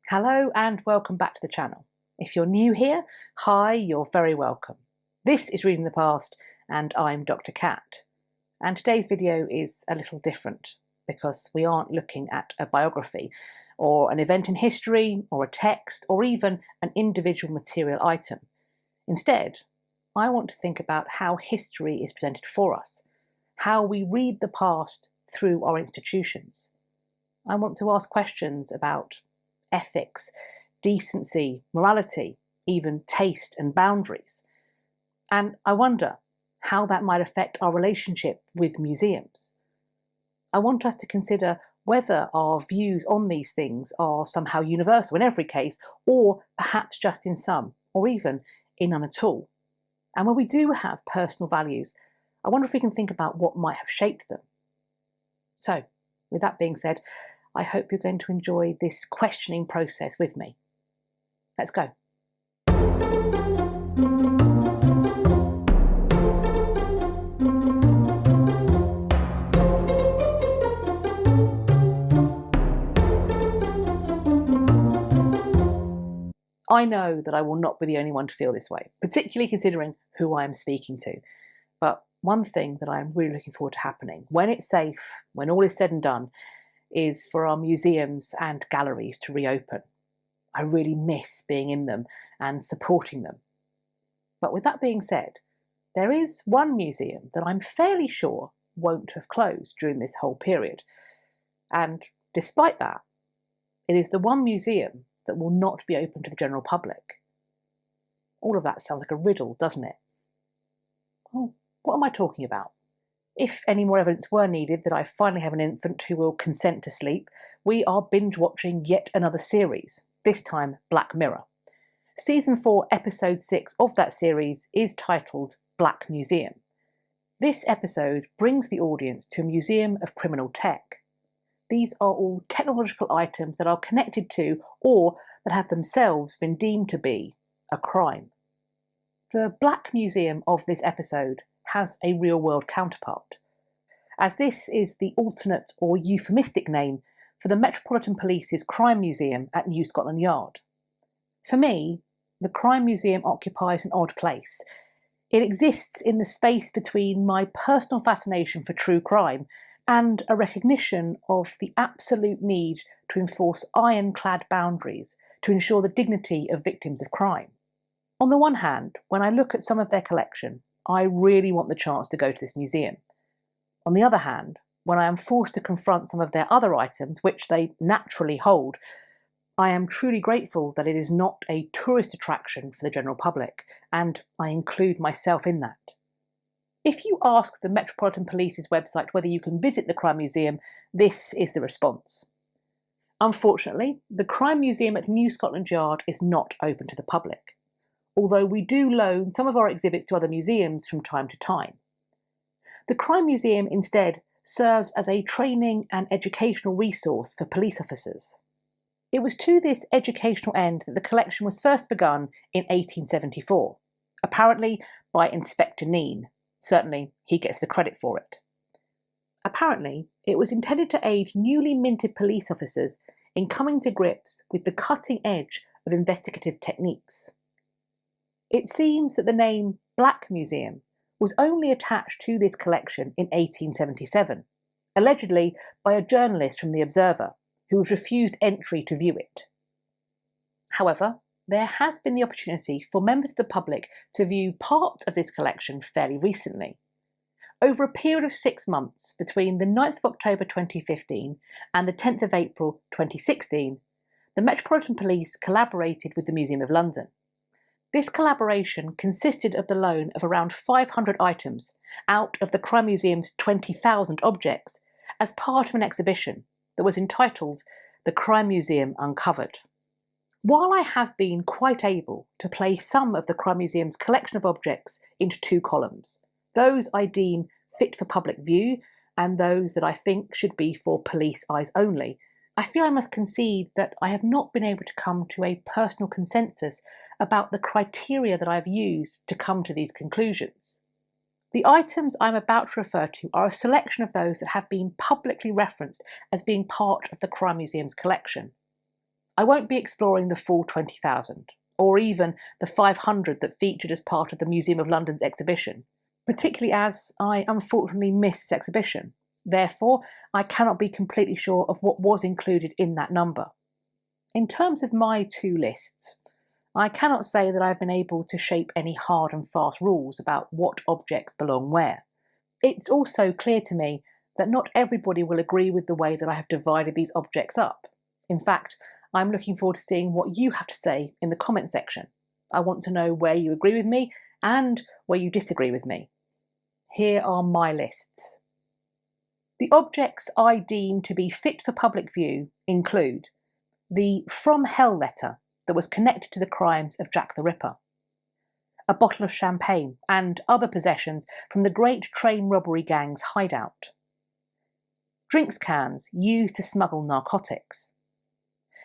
Hello and welcome back to the channel. If you're new here, hi, you're very welcome. This is Reading the Past and I'm Dr. Cat. And today's video is a little different because we aren't looking at a biography or an event in history or a text or even an individual material item. Instead, I want to think about how history is presented for us, how we read the past through our institutions. I want to ask questions about ethics, decency, morality, even taste and boundaries. And I wonder how that might affect our relationship with museums. I want us to consider whether our views on these things are somehow universal in every case, or perhaps just in some, or even in none at all. And when we do have personal values, I wonder if we can think about what might have shaped them. So, with that being said, I hope you're going to enjoy this questioning process with me. Let's go. I know that I will not be the only one to feel this way, particularly considering who I am speaking to. But one thing that I am really looking forward to happening, when it's safe, when all is said and done, is for our museums and galleries to reopen. I really miss being in them and supporting them. But with that being said, there is one museum that I'm fairly sure won't have closed during this whole period. And despite that, it is the one museum that will not be open to the general public. All of that sounds like a riddle, doesn't it? Oh, what am I talking about? If any more evidence were needed that I finally have an infant who will consent to sleep, we are binge-watching yet another series, this time Black Mirror. Season 4, Episode 6 of that series is titled Black Museum. This episode brings the audience to a museum of criminal tech. These are all technological items that are connected to, or that have themselves been deemed to be, a crime. The Black Museum of this episode has a real-world counterpart, as this is the alternate or euphemistic name for the Metropolitan Police's Crime Museum at New Scotland Yard. For me, the Crime Museum occupies an odd place. It exists in the space between my personal fascination for true crime and a recognition of the absolute need to enforce ironclad boundaries to ensure the dignity of victims of crime. On the one hand, when I look at some of their collection, I really want the chance to go to this museum. On the other hand, when I am forced to confront some of their other items, which they naturally hold, I am truly grateful that it is not a tourist attraction for the general public, and I include myself in that. If you ask the Metropolitan Police's website whether you can visit the Crime Museum, this is the response. Unfortunately, the Crime Museum at New Scotland Yard is not open to the public, although we do loan some of our exhibits to other museums from time to time. The Crime Museum instead serves as a training and educational resource for police officers. It was to this educational end that the collection was first begun in 1874, apparently by Inspector Neen. Certainly, he gets the credit for it. Apparently, it was intended to aid newly minted police officers in coming to grips with the cutting edge of investigative techniques. It seems that the name Black Museum was only attached to this collection in 1877, allegedly by a journalist from The Observer, who was refused entry to view it. However, there has been the opportunity for members of the public to view part of this collection fairly recently. Over a period of 6 months, between the 9th of October 2015 and the 10th of April 2016, the Metropolitan Police collaborated with the Museum of London. This collaboration consisted of the loan of around 500 items out of the Crime Museum's 20,000 objects as part of an exhibition that was entitled The Crime Museum Uncovered. While I have been quite able to place some of the Crime Museum's collection of objects into 2 columns, those I deem fit for public view and those that I think should be for police eyes only, I feel I must concede that I have not been able to come to a personal consensus about the criteria that I have used to come to these conclusions. The items I'm about to refer to are a selection of those that have been publicly referenced as being part of the Crime Museum's collection. I won't be exploring the full 20,000, or even the 500 that featured as part of the Museum of London's exhibition, particularly as I unfortunately missed this exhibition. Therefore, I cannot be completely sure of what was included in that number. In terms of my two lists, I cannot say that I've been able to shape any hard and fast rules about what objects belong where. It's also clear to me that not everybody will agree with the way that I have divided these objects up. In fact, I'm looking forward to seeing what you have to say in the comment section. I want to know where you agree with me and where you disagree with me. Here are my lists. The objects I deem to be fit for public view include the From Hell letter that was connected to the crimes of Jack the Ripper, a bottle of champagne and other possessions from the great train robbery gang's hideout, drinks cans used to smuggle narcotics,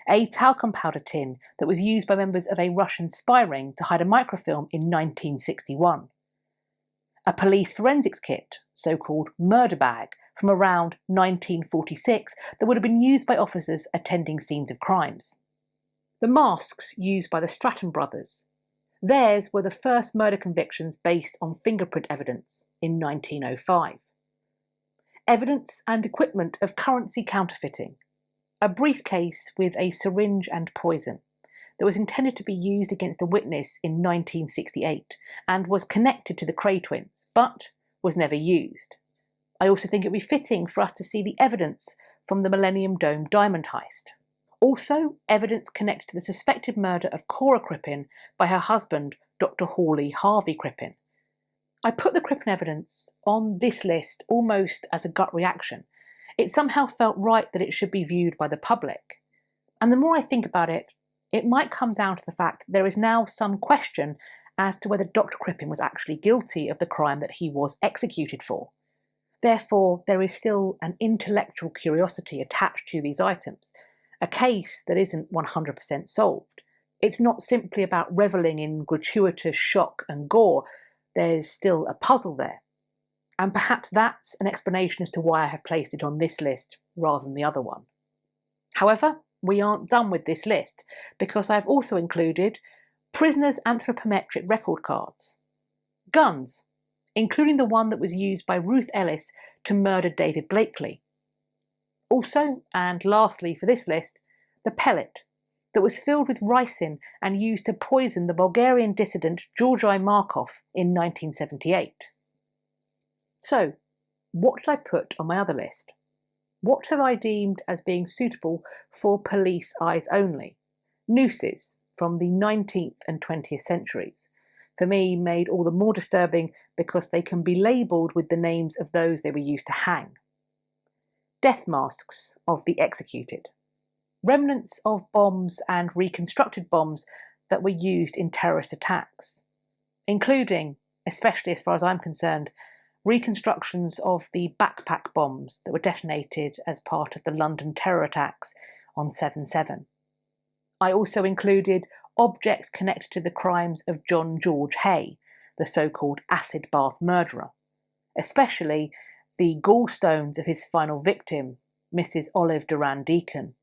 a talcum powder tin that was used by members of a Russian spy ring to hide a microfilm in 1961, a police forensics kit, so-called murder bag, from around 1946 that would have been used by officers attending scenes of crimes, the masks used by the Stratton brothers. Theirs were the first murder convictions based on fingerprint evidence in 1905. Evidence and equipment of currency counterfeiting, a briefcase with a syringe and poison that was intended to be used against a witness in 1968 and was connected to the Cray twins, but was never used. I also think it would be fitting for us to see the evidence from the Millennium Dome diamond heist. Also, evidence connected to the suspected murder of Cora Crippen by her husband, Dr. Hawley Harvey Crippen. I put the Crippen evidence on this list almost as a gut reaction. It somehow felt right that it should be viewed by the public. And the more I think about it, it might come down to the fact that there is now some question as to whether Dr. Crippen was actually guilty of the crime that he was executed for. Therefore, there is still an intellectual curiosity attached to these items, a case that isn't 100% solved. It's not simply about revelling in gratuitous shock and gore. There's still a puzzle there. And perhaps that's an explanation as to why I have placed it on this list rather than the other one. However, we aren't done with this list, because I've also included prisoners' anthropometric record cards, guns, including the one that was used by Ruth Ellis to murder David Blakely. Also, and lastly for this list, the pellet that was filled with ricin and used to poison the Bulgarian dissident Georgi Markov in 1978. So, what did I put on my other list? What have I deemed as being suitable for police eyes only? Nooses from the 19th and 20th centuries, for me, made all the more disturbing because they can be labelled with the names of those they were used to hang. Death masks of the executed. Remnants of bombs and reconstructed bombs that were used in terrorist attacks, including, especially as far as I'm concerned, reconstructions of the backpack bombs that were detonated as part of the London terror attacks on 7/7. I also included objects connected to the crimes of John George Hay, the so-called acid bath murderer, especially the gallstones of his final victim, Mrs. Olive Duran Deacon.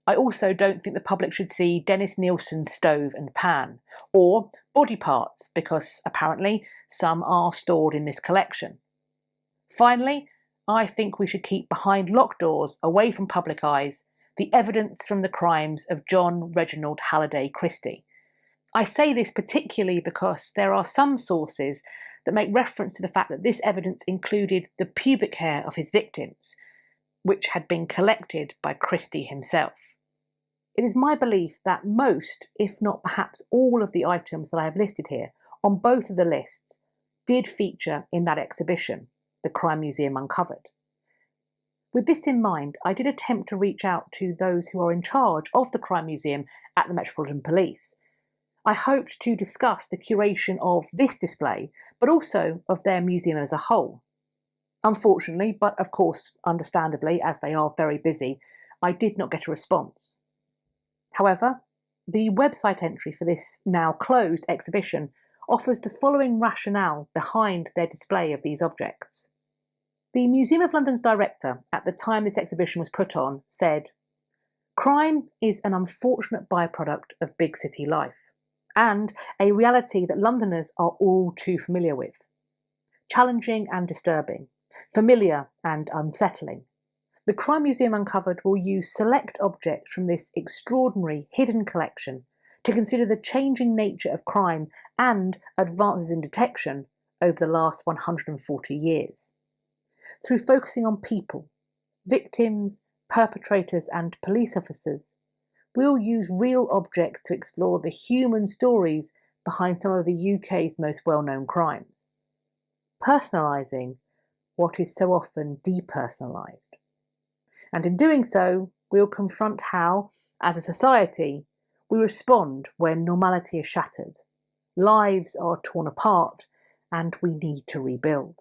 I also don't think the public should see Dennis Nielsen's stove and pan, or body parts, because apparently some are stored in this collection. Finally, I think we should keep behind locked doors, away from public eyes, the evidence from the crimes of John Reginald Halliday Christie. I say this particularly because there are some sources that make reference to the fact that this evidence included the pubic hair of his victims, which had been collected by Christie himself. It is my belief that most, if not perhaps all, of the items that I have listed here on both of the lists did feature in that exhibition, the Crime Museum Uncovered. With this in mind, I did attempt to reach out to those who are in charge of the Crime Museum at the Metropolitan Police. I hoped to discuss the curation of this display, but also of their museum as a whole. Unfortunately, but of course understandably, as they are very busy, I did not get a response. However, the website entry for this now closed exhibition offers the following rationale behind their display of these objects. The Museum of London's director, at the time this exhibition was put on, said, Crime is an unfortunate byproduct of big city life, and a reality that Londoners are all too familiar with. Challenging and disturbing, familiar and unsettling. The Crime Museum Uncovered will use select objects from this extraordinary hidden collection to consider the changing nature of crime and advances in detection over the last 140 years. Through focusing on people, victims, perpetrators and police officers, we'll use real objects to explore the human stories behind some of the UK's most well-known crimes, personalising what is so often depersonalised. And in doing so, we'll confront how, as a society, we respond when normality is shattered, lives are torn apart, and we need to rebuild.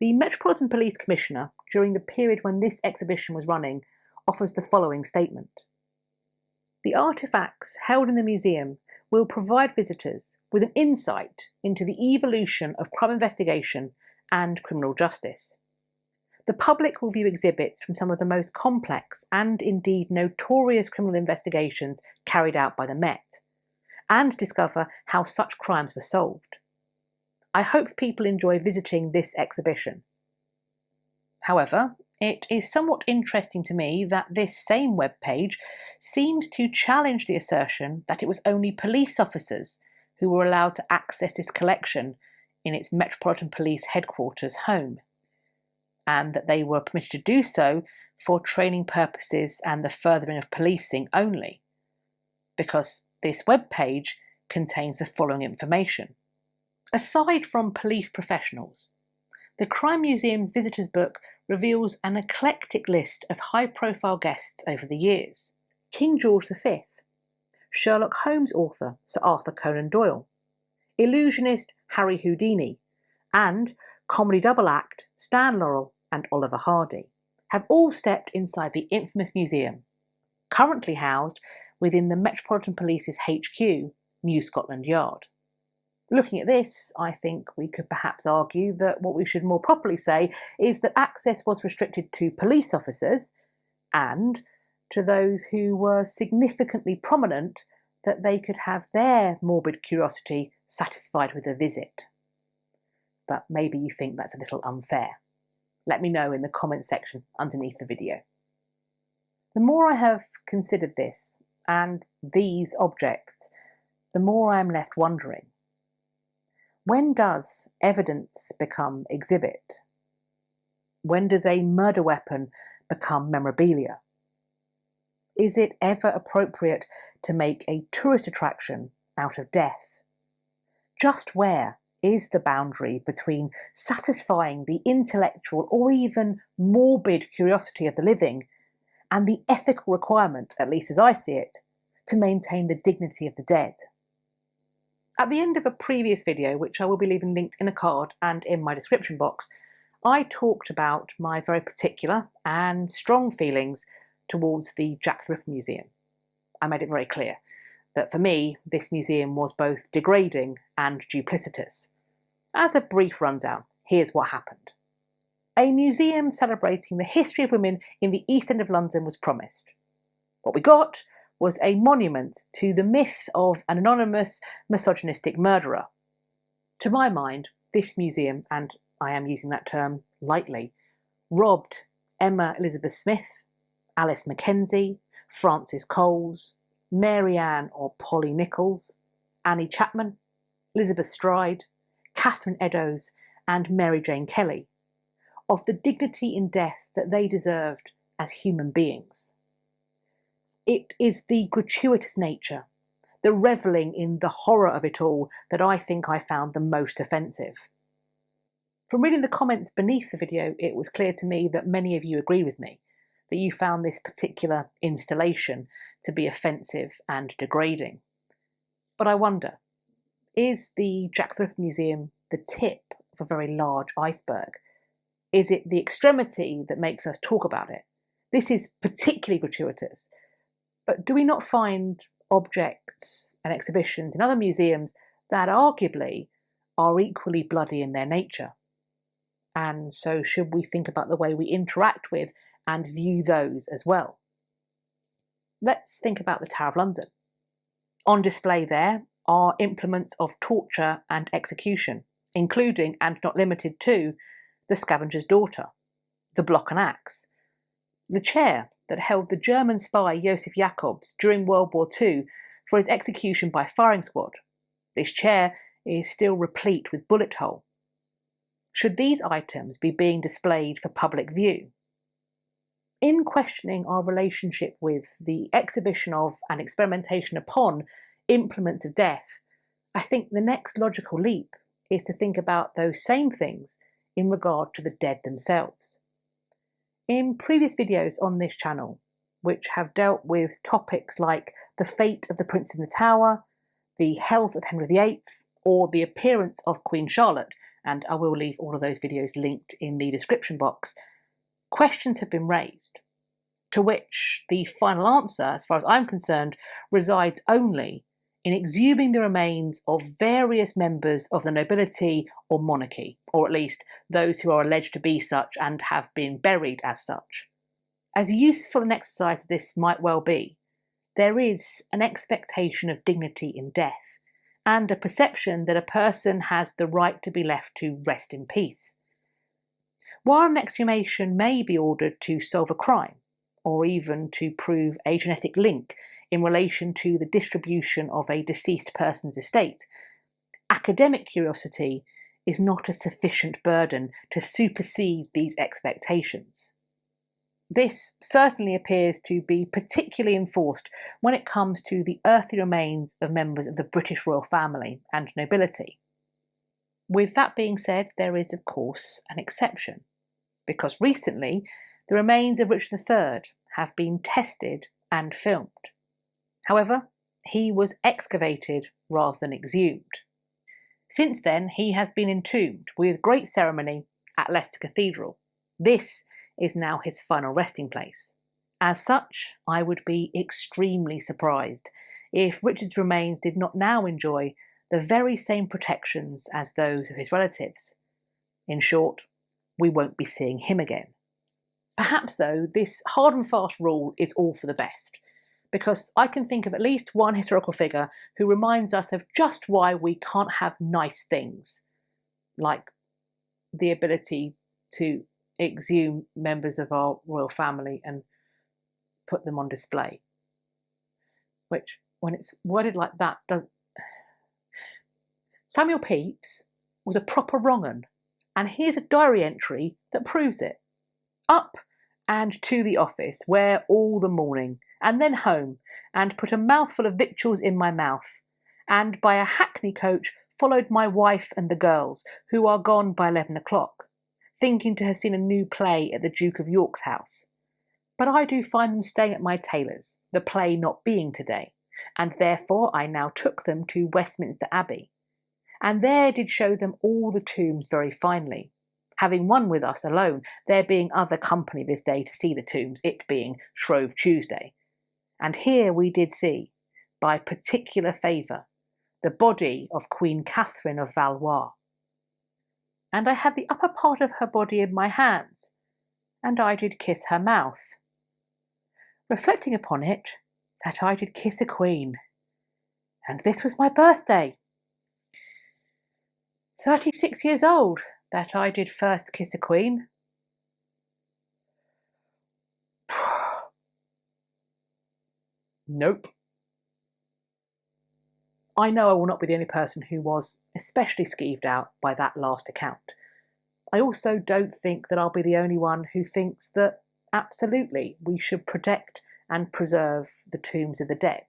The Metropolitan Police Commissioner, during the period when this exhibition was running, offers the following statement. The artefacts held in the museum will provide visitors with an insight into the evolution of crime investigation and criminal justice. The public will view exhibits from some of the most complex and indeed notorious criminal investigations carried out by the Met, and discover how such crimes were solved. I hope people enjoy visiting this exhibition. However, it is somewhat interesting to me that this same webpage seems to challenge the assertion that it was only police officers who were allowed to access this collection in its Metropolitan Police headquarters home, and that they were permitted to do so for training purposes and the furthering of policing only, because this webpage contains the following information. Aside from police professionals, the Crime Museum's visitors book reveals an eclectic list of high-profile guests over the years. King George V, Sherlock Holmes author Sir Arthur Conan Doyle, illusionist Harry Houdini, and comedy double act Stan Laurel and Oliver Hardy have all stepped inside the infamous museum, currently housed within the Metropolitan Police's HQ, New Scotland Yard. Looking at this, I think we could perhaps argue that what we should more properly say is that access was restricted to police officers and to those who were significantly prominent, that they could have their morbid curiosity satisfied with a visit. But maybe you think that's a little unfair. Let me know in the comments section underneath the video. The more I have considered this and these objects, the more I am left wondering. When does evidence become exhibit? When does a murder weapon become memorabilia? Is it ever appropriate to make a tourist attraction out of death? Just where is the boundary between satisfying the intellectual or even morbid curiosity of the living and the ethical requirement, at least as I see it, to maintain the dignity of the dead? At the end of a previous video, which I will be leaving linked in a card and in my description box, I talked about my very particular and strong feelings towards the Jack the Ripper Museum. I made it very clear that for me, this museum was both degrading and duplicitous. As a brief rundown, here's what happened. A museum celebrating the history of women in the East End of London was promised. What we got was a monument to the myth of an anonymous misogynistic murderer. To my mind, this museum, and I am using that term lightly, robbed Emma Elizabeth Smith, Alice Mackenzie, Frances Coles, Mary Ann or Polly Nichols, Annie Chapman, Elizabeth Stride, Catherine Eddowes and Mary Jane Kelly of the dignity in death that they deserved as human beings. It is the gratuitous nature, the revelling in the horror of it all, that I think I found the most offensive. From reading the comments beneath the video, it was clear to me that many of you agree with me, that you found this particular installation to be offensive and degrading. But I wonder, is the Jack the Ripper Museum the tip of a very large iceberg? Is it the extremity that makes us talk about it? This is particularly gratuitous. But do we not find objects and exhibitions in other museums that arguably are equally bloody in their nature? And so should we think about the way we interact with and view those as well? Let's think about the Tower of London. On display there are implements of torture and execution, including and not limited to the scavenger's daughter, the block and axe, the chair that held the German spy Josef Jacobs during World War II for his execution by firing squad. This chair is still replete with bullet hole. Should these items be being displayed for public view? In questioning our relationship with the exhibition of and experimentation upon implements of death, I think the next logical leap is to think about those same things in regard to the dead themselves. In previous videos on this channel, which have dealt with topics like the fate of the Prince in the Tower, the health of Henry VIII, or the appearance of Queen Charlotte, and I will leave all of those videos linked in the description box, questions have been raised, to which the final answer, as far as I'm concerned, resides only in exhuming the remains of various members of the nobility or monarchy, or at least those who are alleged to be such and have been buried as such. As useful an exercise as this might well be, there is an expectation of dignity in death, and a perception that a person has the right to be left to rest in peace. While an exhumation may be ordered to solve a crime, or even to prove a genetic link in relation to the distribution of a deceased person's estate, academic curiosity is not a sufficient burden to supersede these expectations. This certainly appears to be particularly enforced when it comes to the earthly remains of members of the British royal family and nobility. With that being said, there is of course an exception, because recently the remains of Richard III have been tested and filmed. However, he was excavated rather than exhumed. Since then, he has been entombed with great ceremony at Leicester Cathedral. This is now his final resting place. As such, I would be extremely surprised if Richard's remains did not now enjoy the very same protections as those of his relatives. In short, we won't be seeing him again. Perhaps, though, this hard and fast rule is all for the best, because I can think of at least one historical figure who reminds us of just why we can't have nice things, like the ability to exhume members of our royal family and put them on display. Which, when it's worded like that, does... Samuel Pepys was a proper wrong-un, and here's a diary entry that proves it. Up and to the office, where all the morning, and then home, and put a mouthful of victuals in my mouth, and by a hackney coach followed my wife and the girls, who are gone by 11 o'clock, thinking to have seen a new play at the Duke of York's house. But I do find them staying at my tailor's, the play not being today, and therefore I now took them to Westminster Abbey, and there did show them all the tombs very finely, having one with us alone, there being other company this day to see the tombs, it being Shrove Tuesday. And here we did see, by particular favour, the body of Queen Catherine of Valois. And I had the upper part of her body in my hands, and I did kiss her mouth, reflecting upon it that I did kiss a queen, and this was my birthday. 36 years old, that I did first kiss a queen. Nope. I know I will not be the only person who was especially skeeved out by that last account. I also don't think that I'll be the only one who thinks that absolutely we should protect and preserve the tombs of the dead,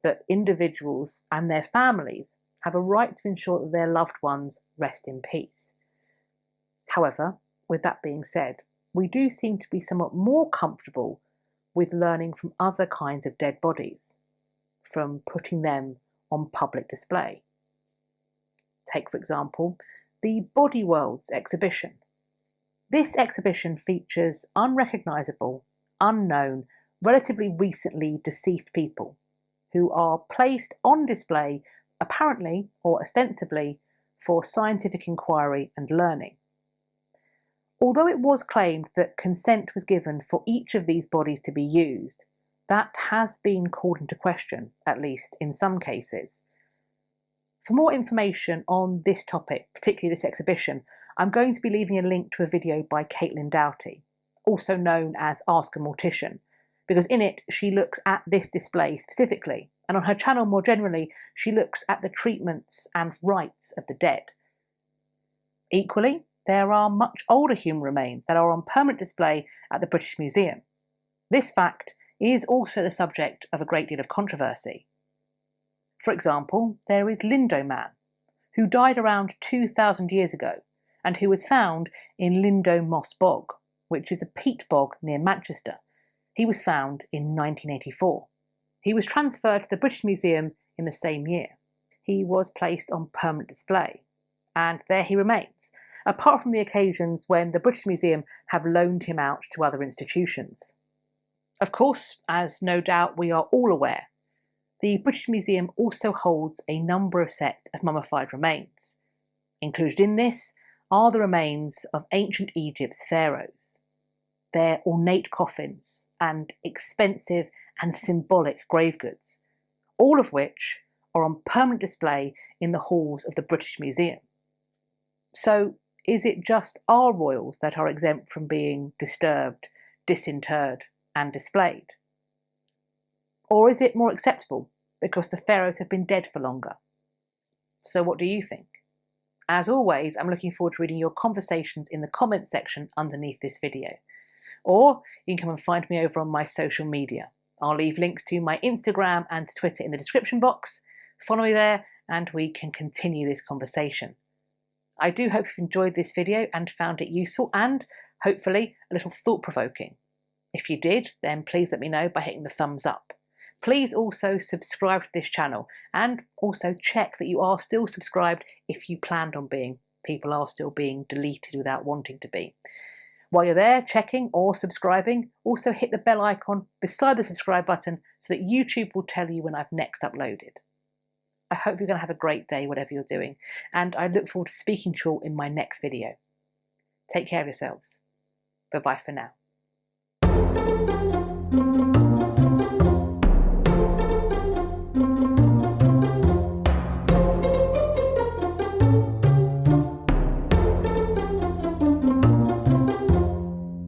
that individuals and their families have a right to ensure that their loved ones rest in peace. However, with that being said, we do seem to be somewhat more comfortable with learning from other kinds of dead bodies, from putting them on public display. Take, for example, the Body Worlds exhibition. This exhibition features unrecognisable, unknown, relatively recently deceased people who are placed on display apparently or ostensibly for scientific inquiry and learning. Although it was claimed that consent was given for each of these bodies to be used, that has been called into question, at least in some cases. For more information on this topic, particularly this exhibition, I'm going to be leaving a link to a video by Caitlin Doughty, also known as Ask a Mortician, because in it she looks at this display specifically, and on her channel more generally she looks at the treatments and rites of the dead. Equally, there are much older human remains that are on permanent display at the British Museum. This fact is also the subject of a great deal of controversy. For example, there is Lindo Man, who died around 2,000 years ago and who was found in Lindo Moss Bog, which is a peat bog near Manchester. He was found in 1984. He was transferred to the British Museum in the same year. He was placed on permanent display, and there he remains, apart from the occasions when the British Museum have loaned him out to other institutions. Of course, as no doubt we are all aware, the British Museum also holds a number of sets of mummified remains. Included in this are the remains of ancient Egypt's pharaohs, their ornate coffins and expensive and symbolic grave goods, all of which are on permanent display in the halls of the British Museum. So, is it just our royals that are exempt from being disturbed, disinterred and displayed? Or is it more acceptable because the pharaohs have been dead for longer? So what do you think? As always, I'm looking forward to reading your conversations in the comments section underneath this video. Or you can come and find me over on my social media. I'll leave links to my Instagram and Twitter in the description box. Follow me there and we can continue this conversation. I do hope you've enjoyed this video and found it useful and, hopefully, a little thought-provoking. If you did, then please let me know by hitting the thumbs up. Please also subscribe to this channel and also check that you are still subscribed if you planned on being. People are still being deleted without wanting to be. While you're there checking or subscribing, also hit the bell icon beside the subscribe button so that YouTube will tell you when I've next uploaded. I hope you're going to have a great day, whatever you're doing, and I look forward to speaking to you all in my next video. Take care of yourselves. Bye-bye for now.